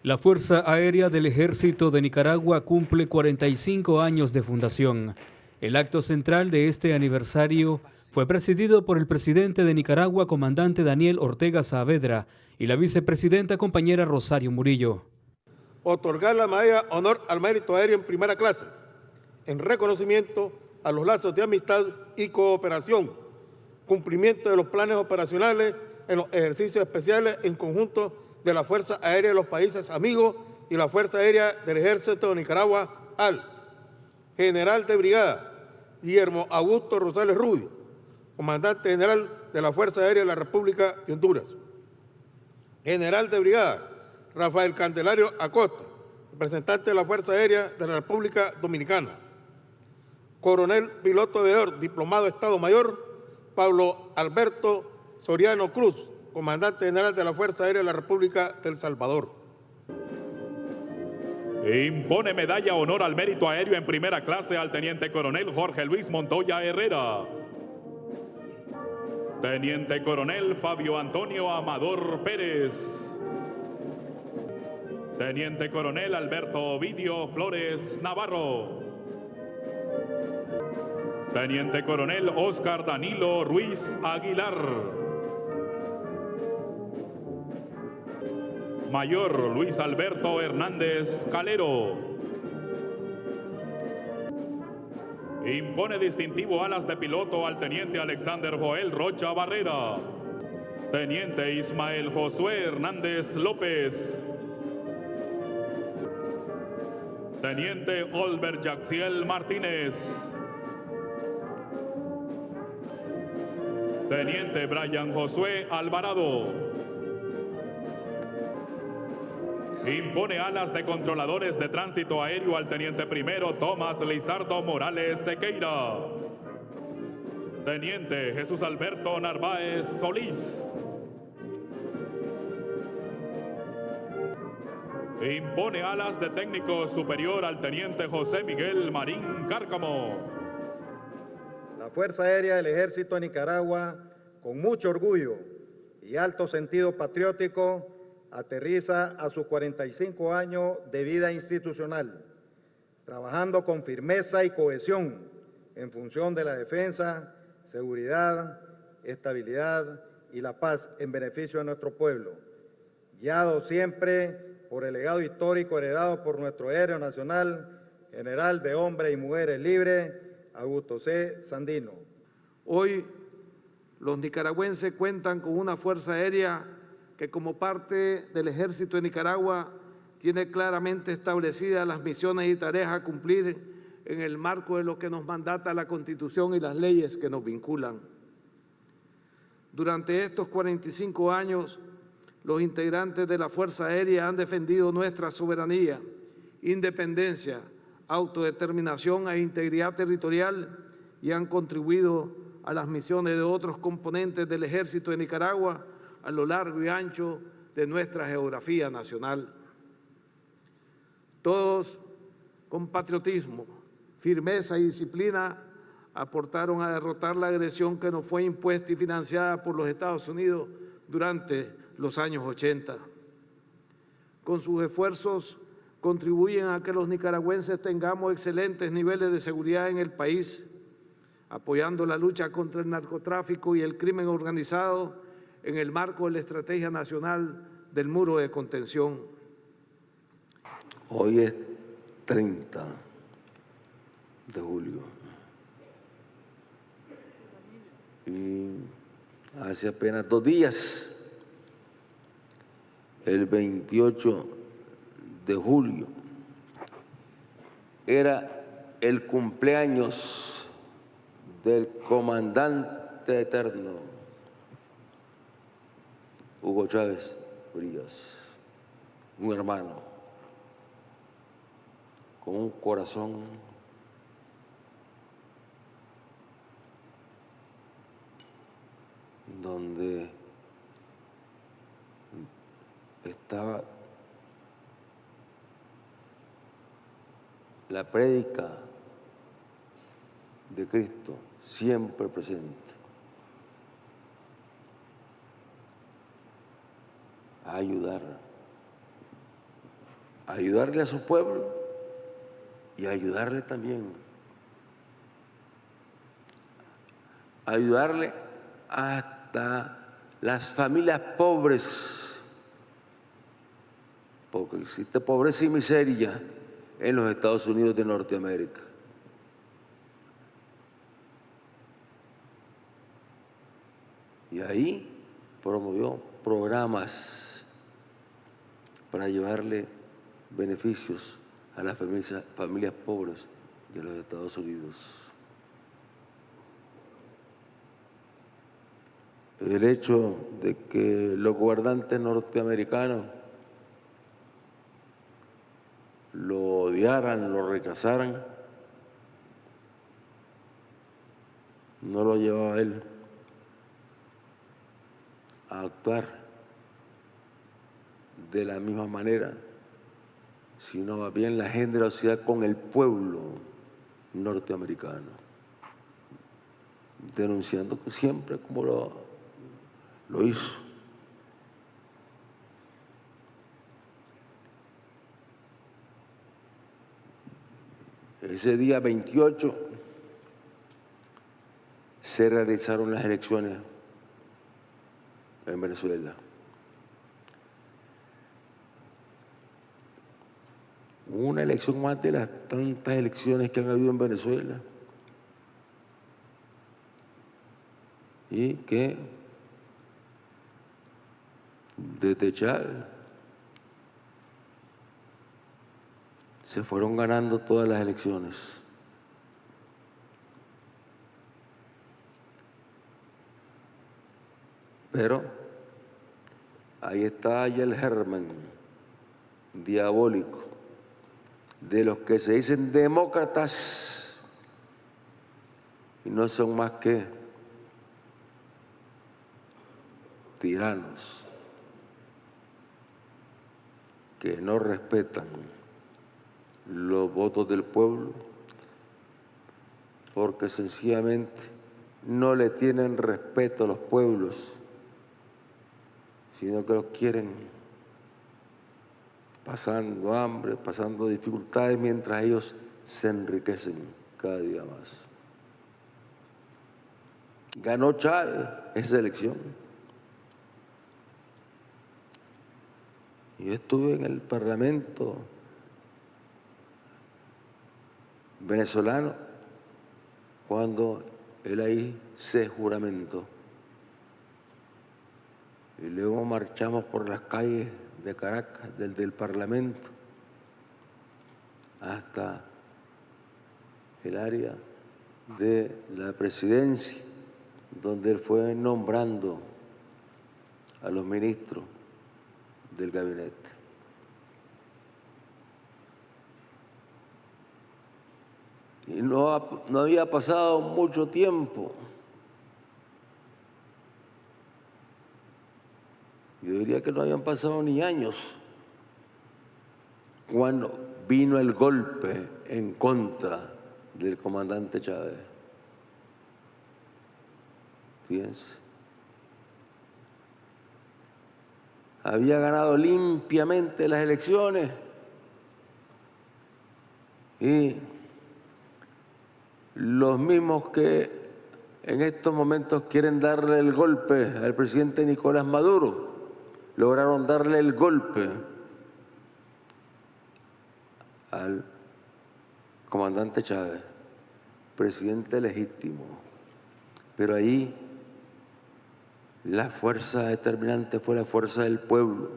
La Fuerza Aérea del Ejército de Nicaragua cumple 45 años de fundación. El acto central de este aniversario fue presidido por el presidente de Nicaragua, comandante Daniel Ortega Saavedra, y la vicepresidenta compañera Rosario Murillo. Otorgar la medalla Honor al Mérito Aéreo en primera clase, en reconocimiento a los lazos de amistad y cooperación, cumplimiento de los planes operacionales en los ejercicios especiales en conjunto de la Fuerza Aérea de los países amigos y la Fuerza Aérea del Ejército de Nicaragua al General de Brigada Guillermo Augusto Rosales Rubio, Comandante General de la Fuerza Aérea de la República de Honduras. General de Brigada Rafael Candelario Acosta, representante de la Fuerza Aérea de la República Dominicana. Coronel piloto aviador, diplomado de Estado Mayor, Pablo Alberto Soriano Cruz, comandante general de la Fuerza Aérea de la República de El Salvador. Impone medalla honor al mérito aéreo en primera clase al teniente coronel Jorge Luis Montoya Herrera. Teniente coronel Fabio Antonio Amador Pérez. Teniente coronel Alberto Ovidio Flores Navarro. Teniente coronel Oscar Danilo Ruiz Aguilar. Mayor Luis Alberto Hernández Calero. Impone distintivo alas de piloto al teniente Alexander Joel Rocha Barrera. Teniente Ismael Josué Hernández López. Teniente Olver Yaxiel Martínez. Teniente Brian Josué Alvarado. Impone alas de controladores de tránsito aéreo al teniente primero Tomás Lizardo Morales Sequeira. Teniente Jesús Alberto Narváez Solís. Impone alas de técnico superior al teniente José Miguel Marín Cárcamo. La Fuerza Aérea del Ejército de Nicaragua, con mucho orgullo y alto sentido patriótico, aterriza a sus 45 años de vida institucional, trabajando con firmeza y cohesión en función de la defensa, seguridad, estabilidad y la paz en beneficio de nuestro pueblo, guiado siempre por el legado histórico heredado por nuestro héroe nacional, general de hombres y mujeres libres, Augusto C. Sandino. Hoy los nicaragüenses cuentan con una fuerza aérea que como parte del Ejército de Nicaragua tiene claramente establecidas las misiones y tareas a cumplir en el marco de lo que nos mandata la Constitución y las leyes que nos vinculan. Durante estos 45 años, los integrantes de la Fuerza Aérea han defendido nuestra soberanía, independencia, autodeterminación e integridad territorial y han contribuido a las misiones de otros componentes del Ejército de Nicaragua a lo largo y ancho de nuestra geografía nacional. Todos con patriotismo, firmeza y disciplina aportaron a derrotar la agresión que nos fue impuesta y financiada por los Estados Unidos durante los años 80. Con sus esfuerzos contribuyen a que los nicaragüenses tengamos excelentes niveles de seguridad en el país, apoyando la lucha contra el narcotráfico y el crimen organizado en el marco de la Estrategia Nacional del Muro de Contención. Hoy es 30 de julio y hace apenas 2 días, el 28 de julio, era el cumpleaños del comandante eterno Hugo Chávez Frías, un hermano con un corazón donde estaba la prédica de Cristo siempre presente. A ayudar ayudarle a su pueblo y ayudarle también, ayudarle hasta las familias pobres, porque existe pobreza y miseria en los Estados Unidos de Norteamérica. Y ahí promovió programas para llevarle beneficios a las familias pobres de los Estados Unidos. El hecho de que los gobernantes norteamericanos lo odiaran, lo rechazaran, no lo llevaba a él a actuar de la misma manera, sino más bien la generosidad con el pueblo norteamericano, denunciando siempre como lo hizo. Ese día 28 se realizaron las elecciones en Venezuela. Una elección más de las tantas elecciones que han habido en Venezuela y que desde Chávez se fueron ganando todas las elecciones. Pero ahí está ya el germen diabólico de los que se dicen demócratas y no son más que tiranos que no respetan los votos del pueblo porque sencillamente no le tienen respeto a los pueblos, sino que los quieren pasando hambre, pasando dificultades, mientras ellos se enriquecen cada día más. Ganó Chávez esa elección. Yo estuve en el Parlamento venezolano cuando él ahí se juramentó. Y luego marchamos por las calles de Caracas, desde el Parlamento hasta el área de la presidencia, donde él fue nombrando a los ministros del gabinete. Y no había pasado mucho tiempo. Yo diría que no habían pasado ni años cuando vino el golpe en contra del comandante Chávez. Fíjense. Había ganado limpiamente las elecciones y los mismos que en estos momentos quieren darle el golpe al presidente Nicolás Maduro lograron darle el golpe al comandante Chávez, presidente legítimo. Pero ahí la fuerza determinante fue la fuerza del pueblo.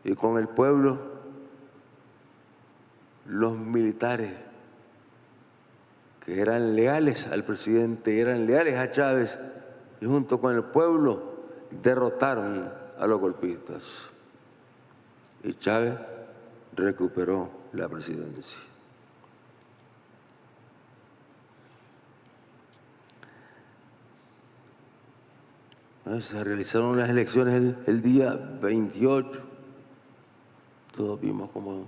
Y con el pueblo, los militares que eran leales al presidente, eran leales a Chávez, y junto con el pueblo derrotaron a los golpistas. Y Chávez recuperó la presidencia. Se realizaron las elecciones el día 28. Todos vimos cómo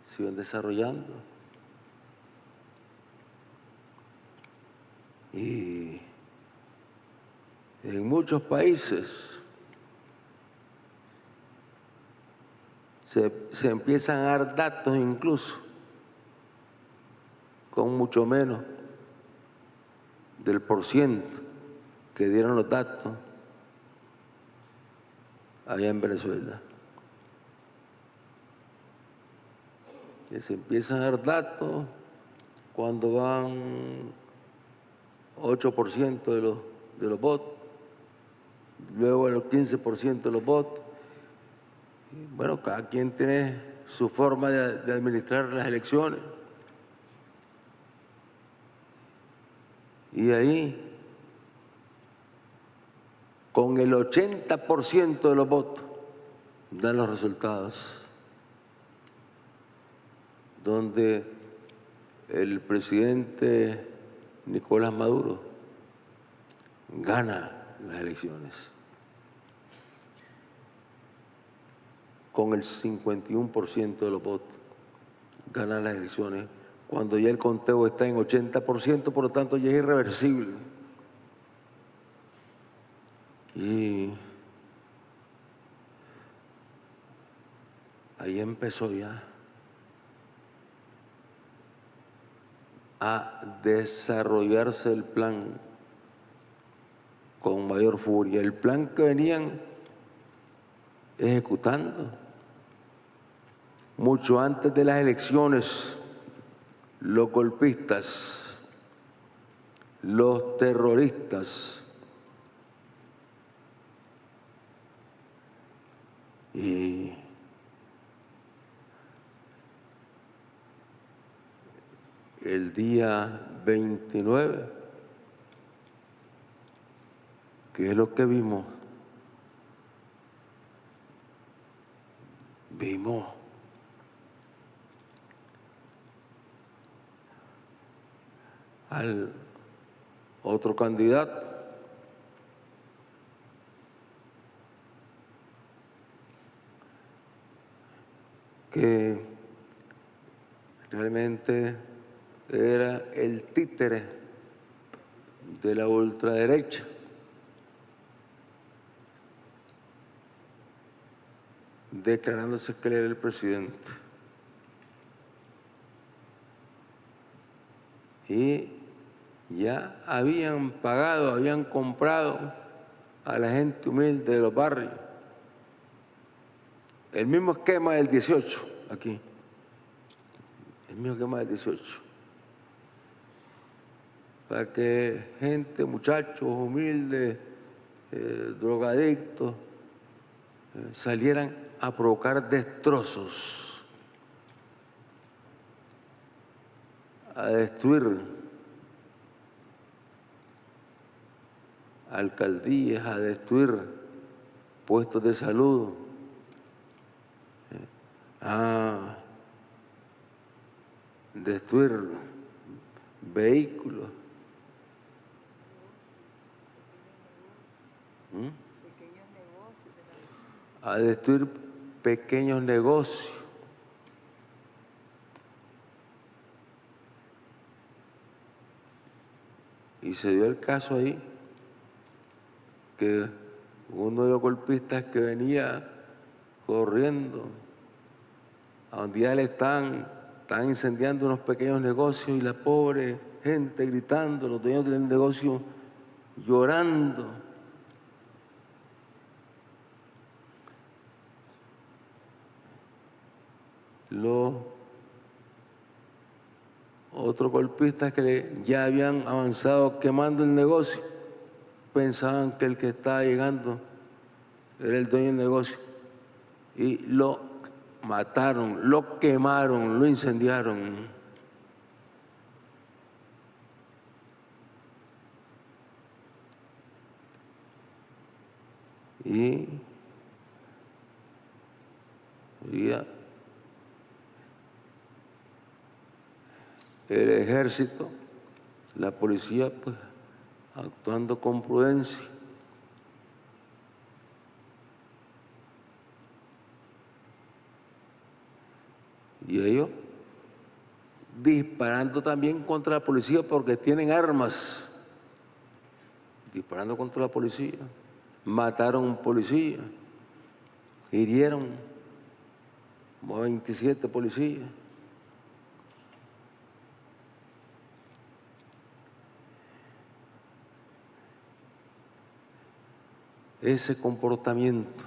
se iban desarrollando. Y en muchos países se empiezan a dar datos incluso con mucho menos del porciento que dieron los datos allá en Venezuela. Que se empiezan a dar datos cuando van 8% de los votos, luego el 15% de los votos. Bueno, cada quien tiene su forma de administrar las elecciones. Y ahí, con el 80% de los votos, dan los resultados, donde el presidente Nicolás Maduro gana las elecciones con el 51% de los votos, gana las elecciones, cuando ya el conteo está en 80%, por lo tanto ya es irreversible. Y ahí empezó ya a desarrollarse el plan con mayor furia, el plan que venían ejecutando mucho antes de las elecciones, los golpistas, los terroristas. Y el día 29, ¿qué es lo que vimos? Vimos al otro candidato que realmente era el títere de la ultraderecha. Declarándose que él era el presidente. Y ya habían pagado, habían comprado a la gente humilde de los barrios. El mismo esquema del 18, aquí. El mismo esquema del 18. Para que gente, muchachos humildes, drogadictos, salieran a provocar destrozos, a destruir alcaldías, a destruir puestos de salud, a destruir vehículos. A destruir pequeños negocios. Y se dio el caso ahí que uno de los golpistas que venía corriendo, a donde ya le están incendiando unos pequeños negocios y la pobre gente gritando, los dueños del negocio llorando. Los otros golpistas que ya habían avanzado quemando el negocio pensaban que el que estaba llegando era el dueño del negocio y lo mataron, lo quemaron, lo incendiaron. Y ya el ejército, la policía, pues, actuando con prudencia. Y ellos disparando también contra la policía porque tienen armas. Disparando contra la policía. Mataron a un policía. Hirieron como 27 policías. Ese comportamiento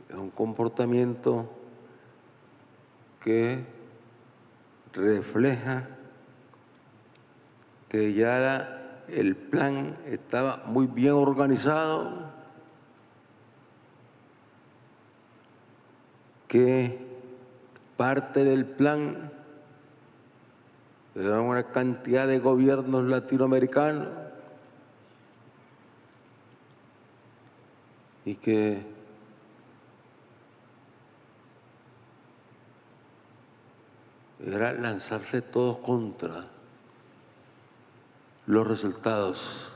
es un comportamiento que refleja que ya el plan estaba muy bien organizado, que parte del plan era una cantidad de gobiernos latinoamericanos y que era lanzarse todos contra los resultados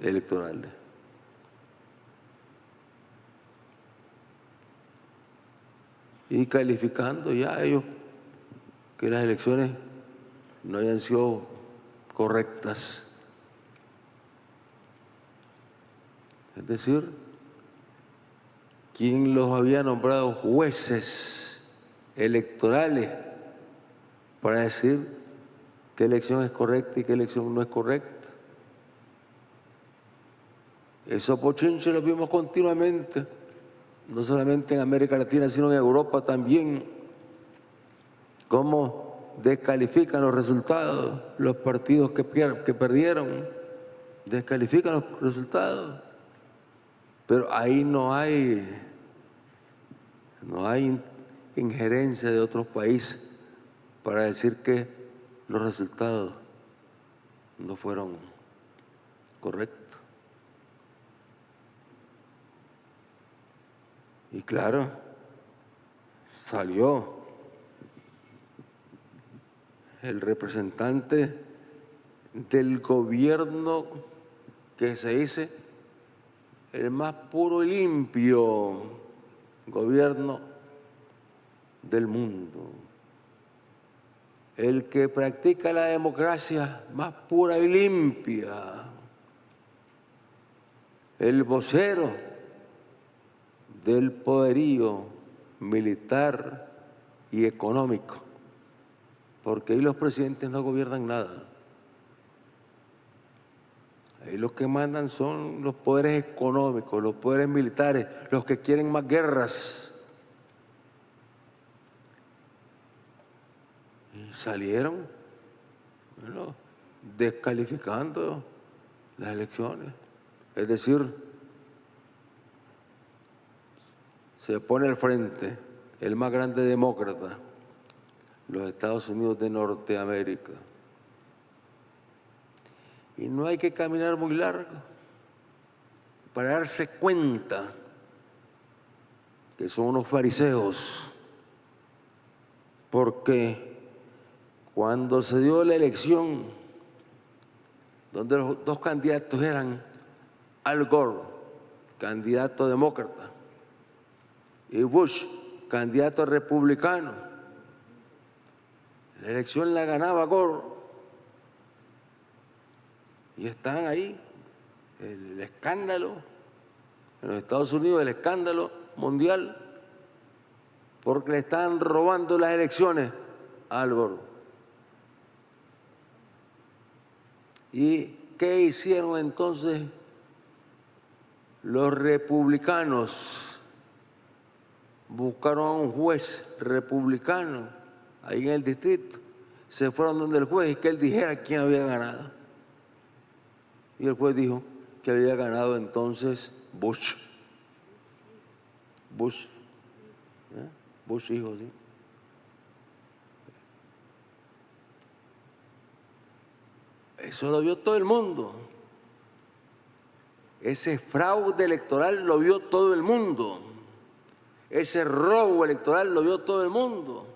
electorales. Y calificando ya ellos que las elecciones no hayan sido correctas. Es decir, ¿quién los había nombrado jueces electorales para decir qué elección es correcta y qué elección no es correcta? Esos bochinches los vimos continuamente, no solamente en América Latina, sino en Europa también, cómo descalifican los resultados, los partidos que perdieron, descalifican los resultados. Pero ahí no hay injerencia de otros países para decir que los resultados no fueron correctos. Y claro, salió el representante del gobierno que se dice el más puro y limpio gobierno del mundo, el que practica la democracia más pura y limpia, el vocero del poderío militar y económico, porque ahí los presidentes no gobiernan nada. Ahí los que mandan son los poderes económicos, los poderes militares, los que quieren más guerras. Y salieron, bueno, descalificando las elecciones. Es decir, se pone al frente el más grande demócrata, los Estados Unidos de Norteamérica. Y no hay que caminar muy largo para darse cuenta que son unos fariseos, porque cuando se dio la elección, donde los dos candidatos eran Al Gore, candidato demócrata, y Bush, candidato republicano, la elección la ganaba Gore. Y están ahí, el escándalo, en los Estados Unidos, el escándalo mundial, porque le están robando las elecciones a Al Gore. ¿Y qué hicieron entonces los republicanos? Buscaron a un juez republicano ahí en el distrito, se fueron donde el juez y que él dijera quién había ganado. Y el juez dijo que había ganado entonces Bush. Bush hijo, ¿sí? Eso lo vio todo el mundo. Ese fraude electoral lo vio todo el mundo. Ese robo electoral lo vio todo el mundo.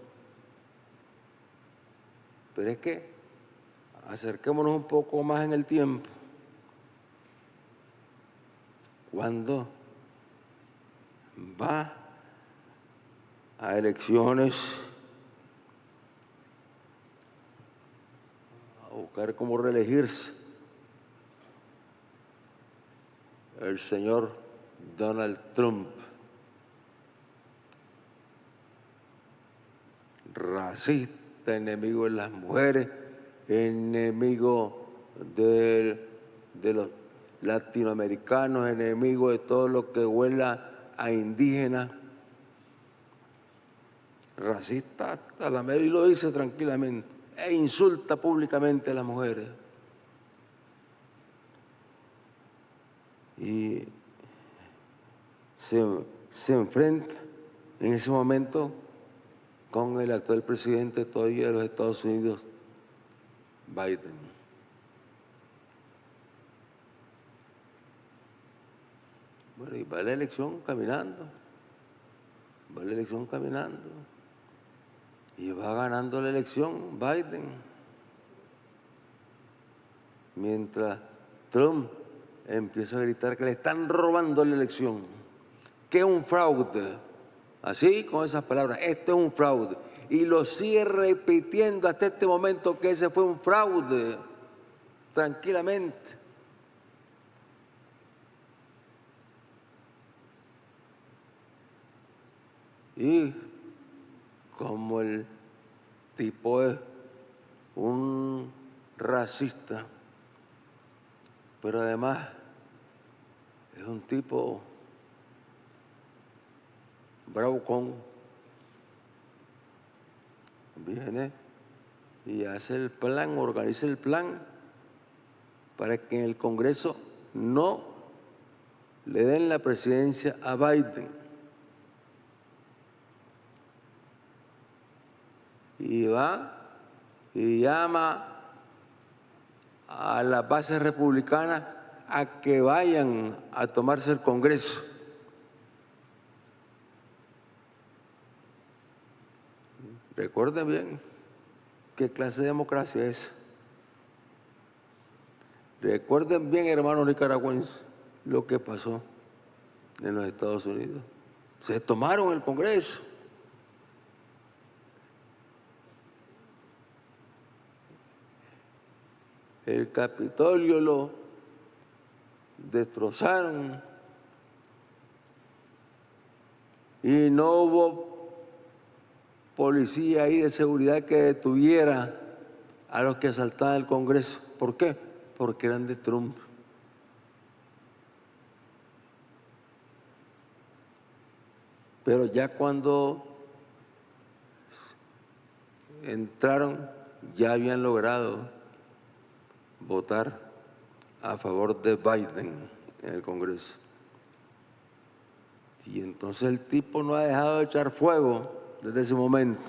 Pero es que acerquémonos un poco más en el tiempo. Cuando va a elecciones a buscar cómo reelegirse el señor Donald Trump, racista, enemigo de las mujeres, enemigo de los latinoamericanos, enemigo de todo lo que huela a indígena, racista hasta la media, y lo dice tranquilamente, e insulta públicamente a las mujeres. Y se enfrenta en ese momento con el actual presidente todavía de los Estados Unidos, Biden. Bueno, y va la elección caminando, y va ganando la elección Biden, mientras Trump empieza a gritar que le están robando la elección, que es un fraude, así con esas palabras, este es un fraude, y lo sigue repitiendo hasta este momento que ese fue un fraude, tranquilamente. Y como el tipo es un racista, pero además es un tipo bravucón, viene y hace el plan, organiza el plan para que en el Congreso no le den la presidencia a Biden. Y va y llama a las bases republicanas a que vayan a tomarse el Congreso. Recuerden bien qué clase de democracia es. Recuerden bien, hermanos nicaragüenses, lo que pasó en los Estados Unidos. Se tomaron el Congreso. El Capitolio lo destrozaron y no hubo policía ahí de seguridad que detuviera a los que asaltaban el Congreso. ¿Por qué? Porque eran de Trump. Pero ya cuando entraron, ya habían logrado votar a favor de Biden en el Congreso. Y entonces el tipo no ha dejado de echar fuego desde ese momento,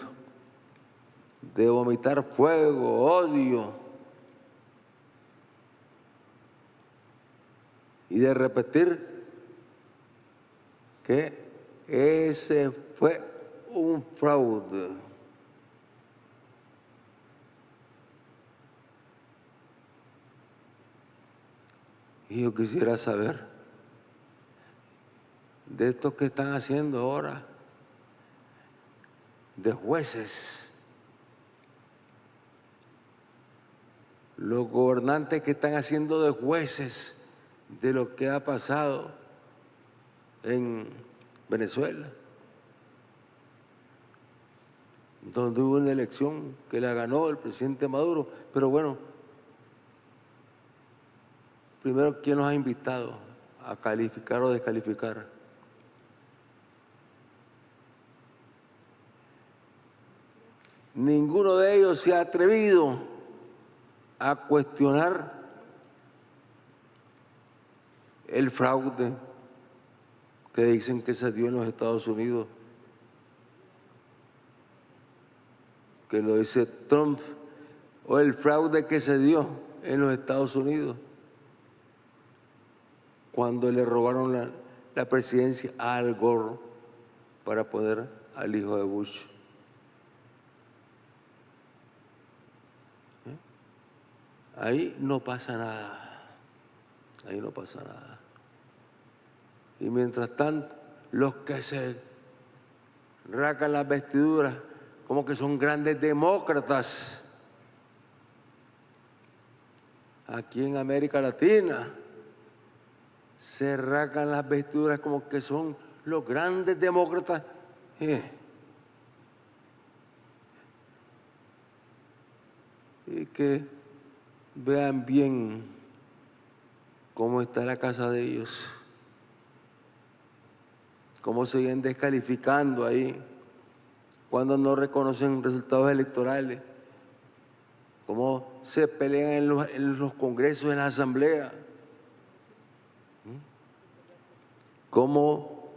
de vomitar fuego, odio, y de repetir que ese fue un fraude. Y yo quisiera saber de estos que están haciendo ahora, de jueces, los gobernantes que están haciendo de jueces de lo que ha pasado en Venezuela, donde hubo una elección que la ganó el presidente Maduro. Pero bueno, primero, ¿quién nos ha invitado a calificar o descalificar? Ninguno de ellos se ha atrevido a cuestionar el fraude que dicen que se dio en los Estados Unidos, que lo dice Trump, o el fraude que se dio en los Estados Unidos cuando le robaron la presidencia a Al Gore para poner al hijo de Bush. Ahí no pasa nada, ahí no pasa nada. Y mientras tanto, los que se rasgan las vestiduras como que son grandes demócratas aquí en América Latina, se rasgan las vestiduras como que son los grandes demócratas. Y que vean bien cómo está la casa de ellos, cómo siguen descalificando ahí cuando no reconocen resultados electorales, cómo se pelean en los congresos, en la asamblea, cómo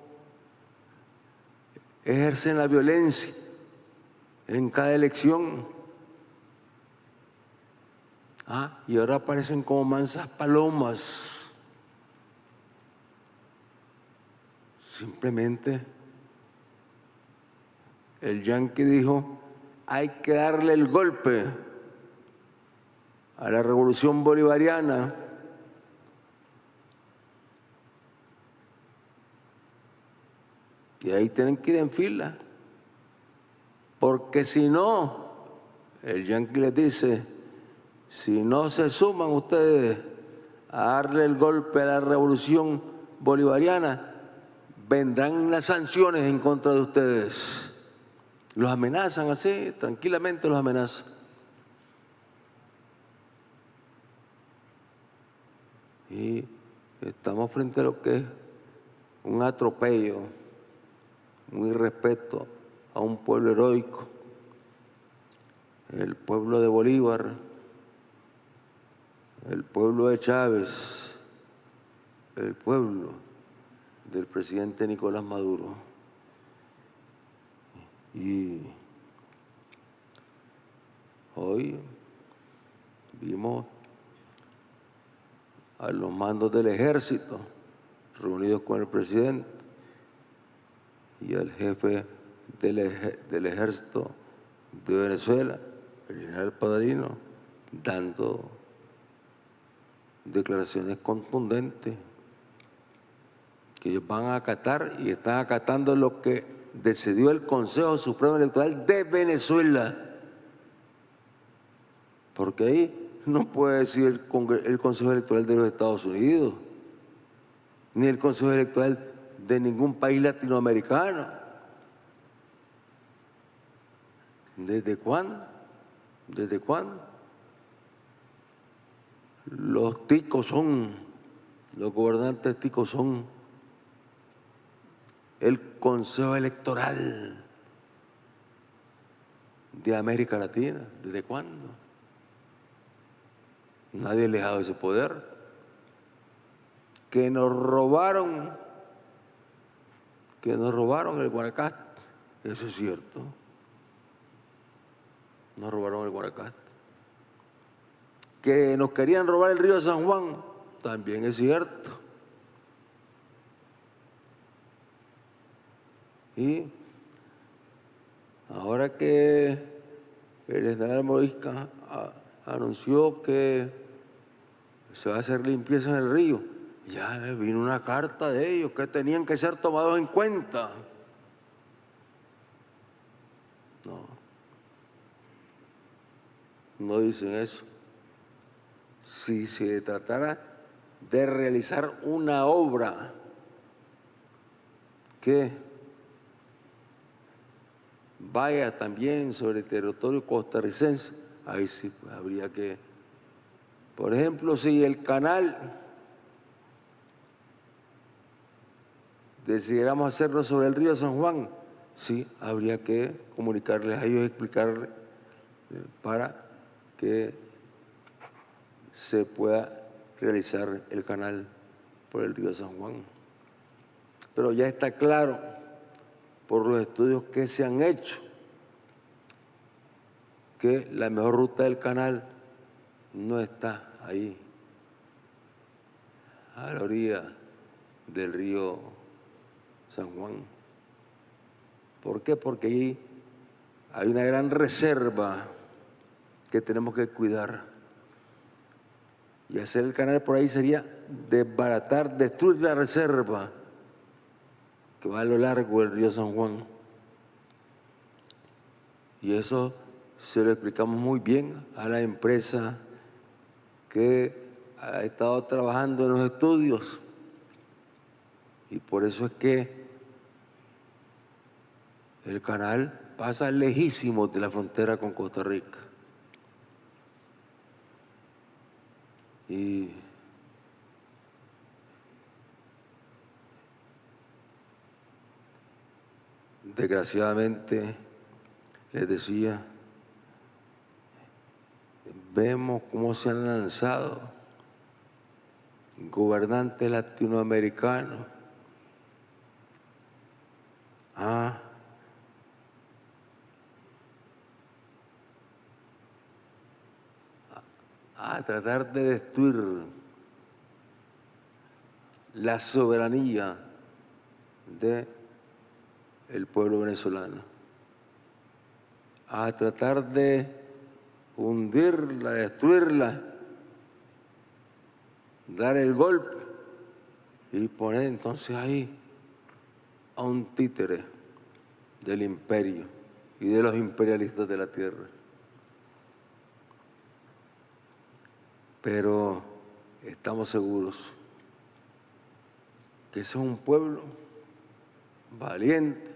ejercen la violencia en cada elección. Y ahora aparecen como mansas palomas. Simplemente el yanqui dijo, hay que darle el golpe a la revolución bolivariana. Y ahí tienen que ir en fila, porque si no, el yanqui les dice, si no se suman ustedes a darle el golpe a la revolución bolivariana, vendrán las sanciones en contra de ustedes. Los amenazan así, tranquilamente los amenazan. Y estamos frente a lo que es un atropello, un irrespeto a un pueblo heroico, el pueblo de Bolívar, el pueblo de Chávez, el pueblo del presidente Nicolás Maduro. Y hoy vimos a los mandos del ejército reunidos con el presidente y al jefe del ejército de Venezuela, el general Padrino, dando declaraciones contundentes que ellos van a acatar y están acatando lo que decidió el Consejo Supremo Electoral de Venezuela, porque ahí no puede decir el Consejo Electoral de los Estados Unidos ni el Consejo Electoral de ningún país latinoamericano. ¿Desde cuándo? ¿Desde cuándo? Los ticos son, los gobernantes ticos son el Consejo Electoral de América Latina. ¿Desde cuándo? Nadie les ha dado ese poder. Que nos robaron el Guanacaste, eso es cierto. Nos robaron el Guanacaste. Que nos querían robar el río San Juan, también es cierto. Y ahora que el general Morisca anunció que se va a hacer limpieza en el río, ya vino una carta de ellos que tenían que ser tomados en cuenta. No dicen eso. Si se tratara de realizar una obra que vaya también sobre el territorio costarricense, ahí sí pues, habría que, por ejemplo, si el canal decidiéramos hacerlo sobre el río San Juan, sí, habría que comunicarles a ellos, explicarles para que se pueda realizar el canal por el río San Juan. Pero ya está claro por los estudios que se han hecho que la mejor ruta del canal no está ahí, a la orilla del río San Juan. ¿Por qué? Porque ahí hay una gran reserva que tenemos que cuidar. Y hacer el canal por ahí sería desbaratar, destruir la reserva que va a lo largo del río San Juan. Y eso se lo explicamos muy bien a la empresa que ha estado trabajando en los estudios Y por eso es que el canal pasa lejísimo de la frontera con Costa Rica. Y desgraciadamente, les decía, vemos cómo se han lanzado gobernantes latinoamericanos a tratar de destruir la soberanía del pueblo venezolano, a tratar de hundirla, destruirla, dar el golpe y poner entonces ahí a un títere del imperio y de los imperialistas de la tierra. Pero estamos seguros que ese es un pueblo valiente,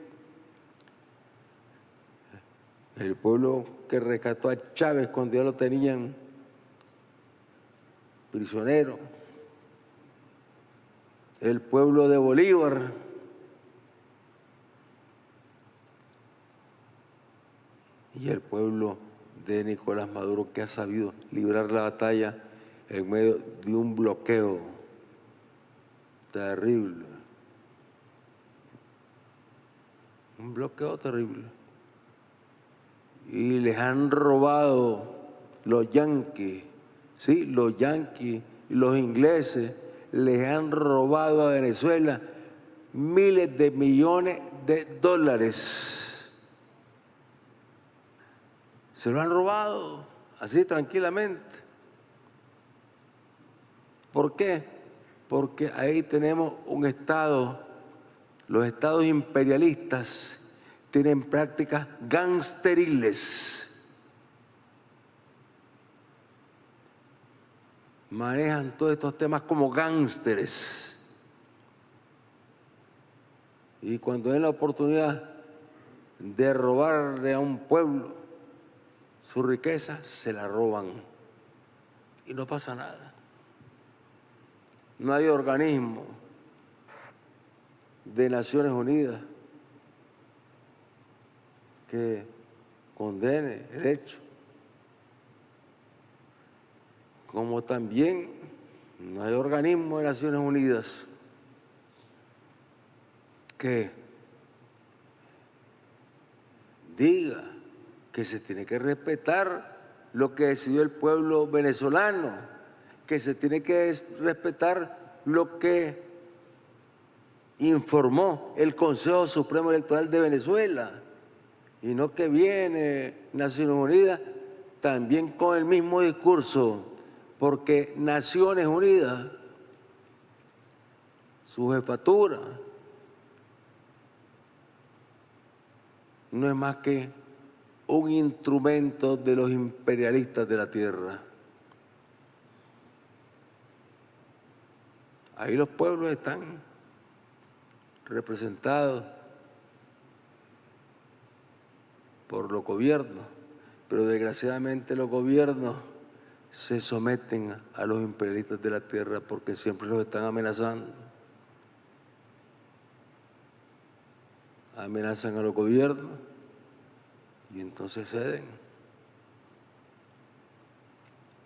el pueblo que rescató a Chávez cuando ya lo tenían prisionero, el pueblo de Bolívar, y el pueblo de Nicolás Maduro, que ha sabido librar la batalla en medio de un bloqueo terrible. Un bloqueo terrible. Y les han robado los yanquis, ¿sí? Los yanquis y los ingleses les han robado a Venezuela miles de millones de dólares. Se lo han robado así tranquilamente. ¿Por qué? Porque ahí tenemos un Estado, los estados imperialistas tienen prácticas gangsteriles. Manejan todos estos temas como gángsteres. Y cuando ven la oportunidad de robarle a un pueblo su riqueza, se la roban. Y no pasa nada. No hay organismo de Naciones Unidas que condene el hecho. Como también no hay organismo de Naciones Unidas que diga que se tiene que respetar lo que decidió el pueblo venezolano, que se tiene que respetar lo que informó el Consejo Supremo Electoral de Venezuela, y no que viene Naciones Unidas también con el mismo discurso, porque Naciones Unidas, su jefatura, no es más que un instrumento de los imperialistas de la tierra. Ahí los pueblos están representados por los gobiernos, pero desgraciadamente los gobiernos se someten a los imperialistas de la tierra porque siempre los están amenazando. Amenazan a los gobiernos y entonces ceden.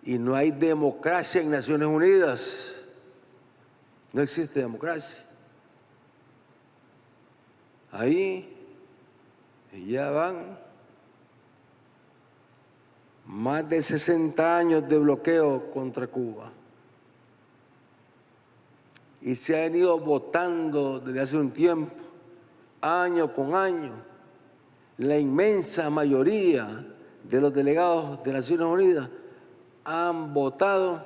Y no hay democracia en Naciones Unidas. No existe democracia. Ahí ya van más de 60 años de bloqueo contra Cuba. Y se ha venido votando desde hace un tiempo, año con año. La inmensa mayoría de los delegados de Naciones Unidas han votado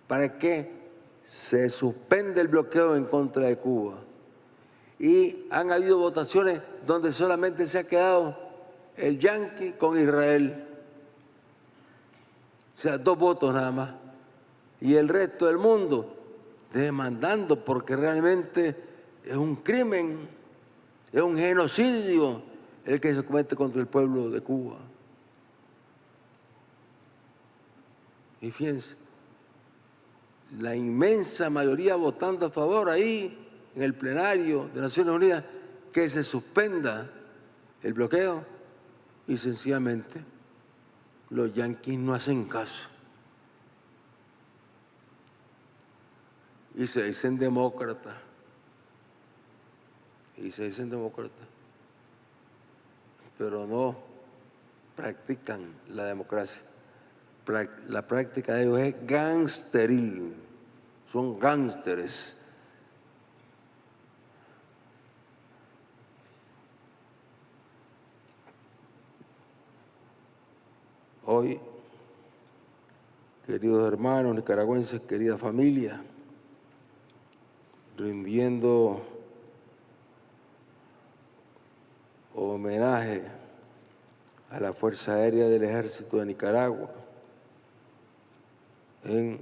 para que se suspende el bloqueo en contra de Cuba. Y han habido votaciones donde solamente se ha quedado el yanqui con Israel. O sea, 2 votos nada más. Y el resto del mundo demandando, porque realmente es un crimen, es un genocidio el que se comete contra el pueblo de Cuba. Y fíjense, la inmensa mayoría votando a favor ahí en el plenario de Naciones Unidas que se suspenda el bloqueo, y sencillamente los yanquis no hacen caso y se dicen demócratas, pero no practican la democracia. La práctica de ellos es gangsteril, son gángsteres. Hoy, queridos hermanos nicaragüenses, querida familia, rindiendo homenaje a la Fuerza Aérea del Ejército de Nicaragua en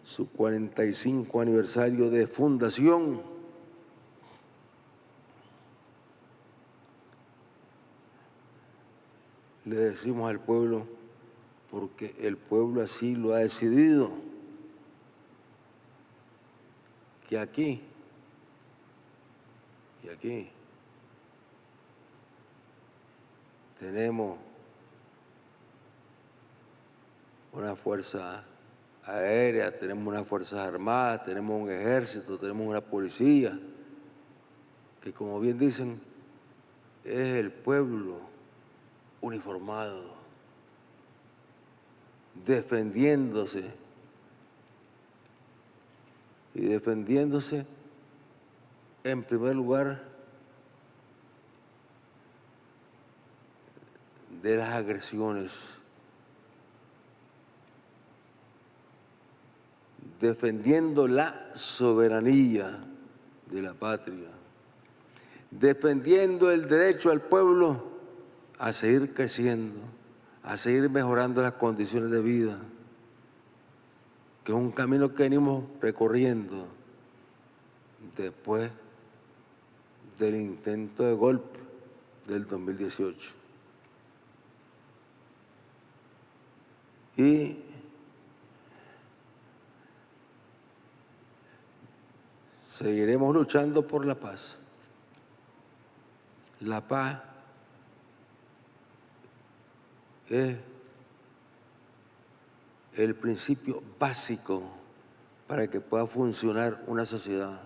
su 45 aniversario de fundación. Le decimos al pueblo, porque el pueblo así lo ha decidido, que aquí tenemos una fuerza aérea, tenemos unas fuerzas armadas, tenemos un ejército, tenemos una policía, que como bien dicen, es el pueblo uniformado, defendiéndose en primer lugar de las agresiones, defendiendo la soberanía de la patria, defendiendo el derecho al pueblo a seguir creciendo, a seguir mejorando las condiciones de vida, que es un camino que venimos recorriendo después del intento de golpe del 2018. Y seguiremos luchando por la paz. La paz es el principio básico para que pueda funcionar una sociedad,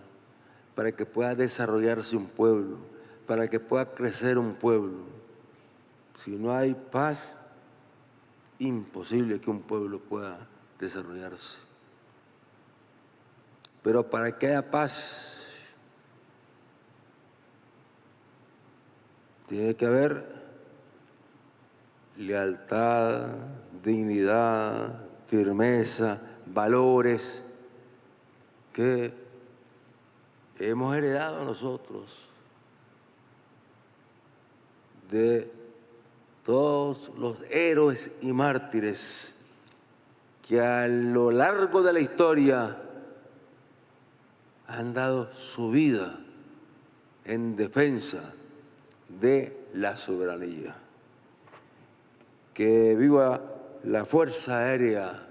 para que pueda desarrollarse un pueblo, para que pueda crecer un pueblo. Si no hay paz, imposible que un pueblo pueda desarrollarse. Pero para que haya paz, tiene que haber lealtad, dignidad, firmeza, valores que hemos heredado nosotros de todos los héroes y mártires que a lo largo de la historia han dado su vida en defensa de la soberanía. Que viva la Fuerza Aérea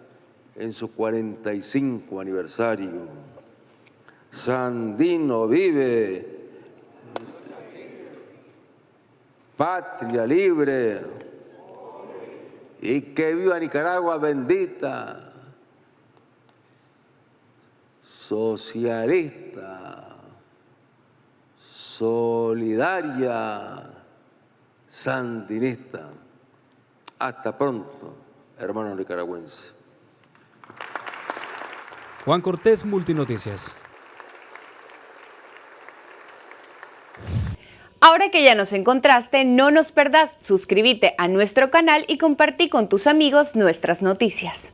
en su 45 aniversario. Sandino vive. Patria libre. Y que viva Nicaragua bendita. Socialista. Solidaria. Sandinista. Hasta pronto, hermanos nicaragüenses. Juan Cortés, Multinoticias. Ahora que ya nos encontraste, no nos perdás, suscríbete a nuestro canal y compartí con tus amigos nuestras noticias.